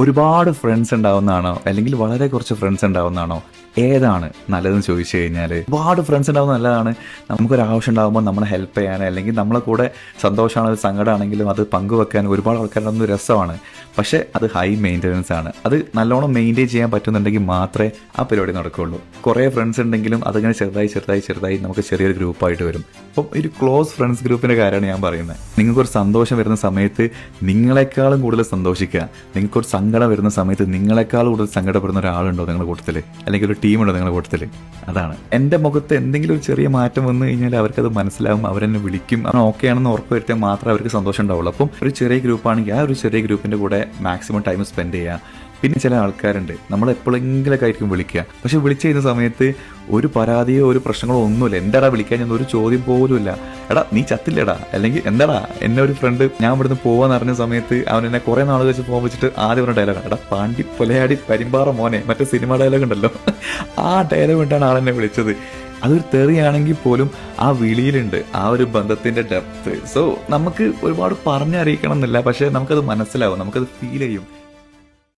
ഒരുപാട് ഫ്രണ്ട്സ് ഉണ്ടാവുന്നതാണോ അല്ലെങ്കിൽ വളരെ കുറച്ച് ഫ്രണ്ട്സ് ഉണ്ടാവുന്നതാണോ? ഏതാണ് നല്ലതെന്ന് ചോദിച്ചു കഴിഞ്ഞാൽ ഒരുപാട് ഫ്രണ്ട്സ് ഉണ്ടാവുന്നത് നല്ലതാണ്. നമുക്കൊരു ആവശ്യം ഉണ്ടാകുമ്പോൾ നമ്മളെ ഹെൽപ്പ് ചെയ്യാൻ അല്ലെങ്കിൽ നമ്മളെ കൂടെ സന്തോഷമാണെങ്കിലും സങ്കടമാണെങ്കിലും അത് പങ്കുവെക്കാൻ ഒരുപാട് ആൾക്കാരുണ്ടാകുന്ന രസമാണ്. പക്ഷേ അത് ഹൈ മെയിൻ്റനൻസ് ആണ്. അത് നല്ലോണം മെയിൻറ്റെയിൻ ചെയ്യാൻ പറ്റുന്നുണ്ടെങ്കിൽ മാത്രമേ ആ പരിപാടി നടക്കുകയുള്ളൂ. കുറേ ഫ്രണ്ട്സ് ഉണ്ടെങ്കിലും അതിങ്ങനെ ചെറുതായി നമുക്ക് ചെറിയൊരു ഗ്രൂപ്പായിട്ട് വരും. അപ്പം ഒരു ക്ലോസ് ഫ്രണ്ട്സ് ഗ്രൂപ്പിൻ്റെ കാര്യമാണ് ഞാൻ പറയുന്നത്. നിങ്ങൾക്കൊരു സന്തോഷം വരുന്ന സമയത്ത് നിങ്ങളെക്കാളും കൂടുതൽ സന്തോഷിക്കുക. നിങ്ങൾക്കൊരു സങ്കടം വരുന്ന സമയത്ത് നിങ്ങളെക്കാളും കൂടുതൽ സങ്കടപ്പെടുന്ന ഒരാളുണ്ടോ നിങ്ങളുടെ കൂട്ടത്തിൽ, അല്ലെങ്കിൽ ഒരു ടീമുണ്ടോ നിങ്ങളുടെ കൂട്ടത്തിൽ? അതാണ്. എൻ്റെ മുഖത്ത് എന്തെങ്കിലും ഒരു ചെറിയ മാറ്റം വന്നു കഴിഞ്ഞാൽ അവർക്കത് മനസ്സിലാവും, അവരെന്നെ വിളിക്കും. അവൻ ഓക്കെ ആണെന്ന് ഉറപ്പ് വരുത്തിയാൽ മാത്രമേ അവർക്ക് സന്തോഷം ഉണ്ടാവുള്ളൂ. അപ്പം ഒരു ചെറിയ ഗ്രൂപ്പാണെങ്കിൽ ആ ഒരു ചെറിയ ഗ്രൂപ്പിൻ്റെ കൂടെ മാക്സിമം ടൈം സ്പെൻഡ് ചെയ്യുക. പിന്നെ ചില ആൾക്കാരുണ്ട് നമ്മൾ എപ്പോഴെങ്കിലൊക്കെ ആയിരിക്കും വിളിക്കുക, പക്ഷെ വിളിച്ചു ചെയ്യുന്ന സമയത്ത് ഒരു പരാതിയോ ഒരു പ്രശ്നങ്ങളോ ഒന്നുമില്ല. എന്താടാ വിളിക്കാൻ ഞാൻ ഒരു ചോദ്യം പോലുമില്ല. എടാ നീ ചത്തില്ലടാ, അല്ലെങ്കിൽ എന്താടാ എന്നെ ഒരു ഫ്രണ്ട് ഞാൻ ഇവിടുന്ന് പോവാന്ന് അറിഞ്ഞ സമയത്ത് അവൻ എന്നെ കുറെ നാൾ വെച്ച് പോകാൻ വെച്ചിട്ട് ആദ്യം പറഞ്ഞ ഡയലോഗ്, എടാ പാണ്ടി പൊലയാടി പരിമ്പാറ മോനെ, മറ്റേ സിനിമ ഡയലോഗ് ഉണ്ടല്ലോ, ആ ഡയലോഗ് കൊണ്ടാണ് ആളെന്നെ വിളിച്ചത്. അതൊരു തെറിയാണെങ്കിൽ പോലും ആ വിളിയിലുണ്ട് ആ ഒരു ബന്ധത്തിന്റെ ഡെപ്ത്. സോ നമുക്ക് ഒരുപാട് പറഞ്ഞറിയിക്കണം എന്നില്ല, പക്ഷെ നമുക്കത് മനസ്സിലാവും, നമുക്കത് ഫീൽ ചെയ്യും.